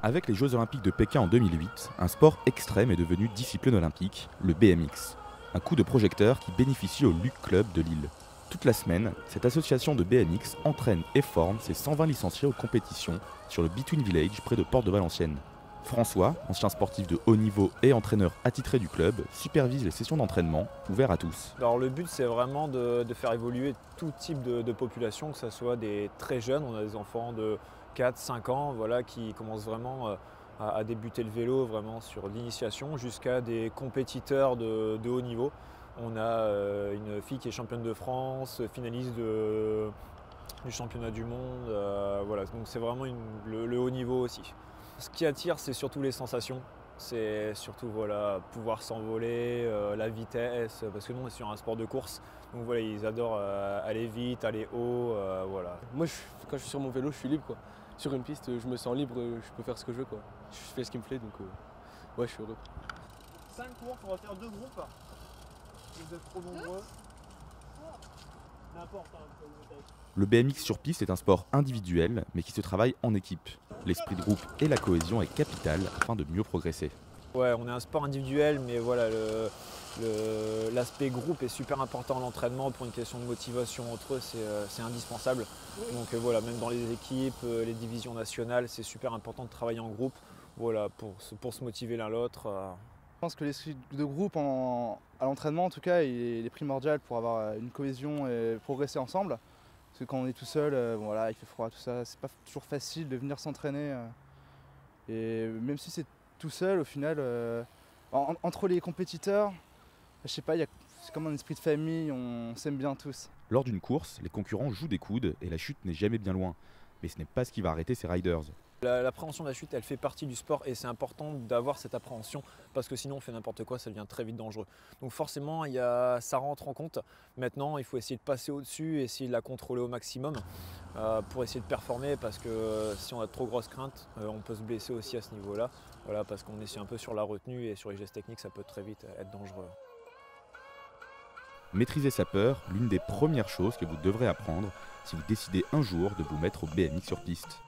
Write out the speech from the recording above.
Avec les Jeux Olympiques de Pékin en 2008, un sport extrême est devenu discipline olympique, le BMX. Un coup de projecteur qui bénéficie au Luc Club de Lille. Toute la semaine, cette association de BMX entraîne et forme ses 120 licenciés aux compétitions sur le Between Village près de Porte de Valenciennes. François, ancien sportif de haut niveau et entraîneur attitré du club, supervise les sessions d'entraînement ouvertes à tous. Alors le but c'est vraiment de faire évoluer tout type de population, que ce soit des très jeunes, on a des enfants de 4-5 ans voilà, qui commencent vraiment à débuter le vélo vraiment sur l'initiation, jusqu'à des compétiteurs de haut niveau. On a une fille qui est championne de France, finaliste du championnat du monde, voilà. Donc c'est vraiment le haut niveau aussi. Ce qui attire, c'est surtout les sensations. C'est surtout voilà, pouvoir s'envoler, la vitesse, parce que nous on est sur un sport de course, donc voilà, ils adorent aller vite, aller haut, voilà. Moi quand je suis sur mon vélo, je suis libre quoi. Sur une piste, je me sens libre, je peux faire ce que je veux quoi. Je fais ce qui me plaît, donc ouais, je suis heureux. 5 courses, on va faire 2 groupes. Vous êtes trop nombreux. N'importe, hein, Le BMX sur piste est un sport individuel, mais qui se travaille en équipe. L'esprit de groupe et la cohésion est capital afin de mieux progresser. Ouais, on est un sport individuel, mais voilà, l'aspect groupe est super important à l'entraînement pour une question de motivation entre eux, c'est indispensable. Donc voilà, même dans les équipes, les divisions nationales, c'est super important de travailler en groupe, voilà, pour se motiver l'un l'autre. Je pense que l'esprit de groupe à l'entraînement en tout cas il est primordial pour avoir une cohésion et progresser ensemble. Parce que quand on est tout seul, bon, voilà, il fait froid, tout ça, c'est pas toujours facile de venir s'entraîner. Et même si c'est tout seul, au final, entre les compétiteurs, je sais pas, c'est comme un esprit de famille, on s'aime bien tous. Lors d'une course, les concurrents jouent des coudes et la chute n'est jamais bien loin. Mais ce n'est pas ce qui va arrêter ces riders. L'appréhension de la chute, elle fait partie du sport et c'est important d'avoir cette appréhension parce que sinon on fait n'importe quoi, ça devient très vite dangereux. Donc forcément, ça rentre en compte. Maintenant, il faut essayer de passer au-dessus, essayer de la contrôler au maximum pour essayer de performer parce que si on a de trop grosses craintes, on peut se blesser aussi à ce niveau-là. Voilà, parce qu'on est un peu sur la retenue et sur les gestes techniques, ça peut très vite être dangereux. Maîtriser sa peur, l'une des premières choses que vous devrez apprendre si vous décidez un jour de vous mettre au BMX sur piste.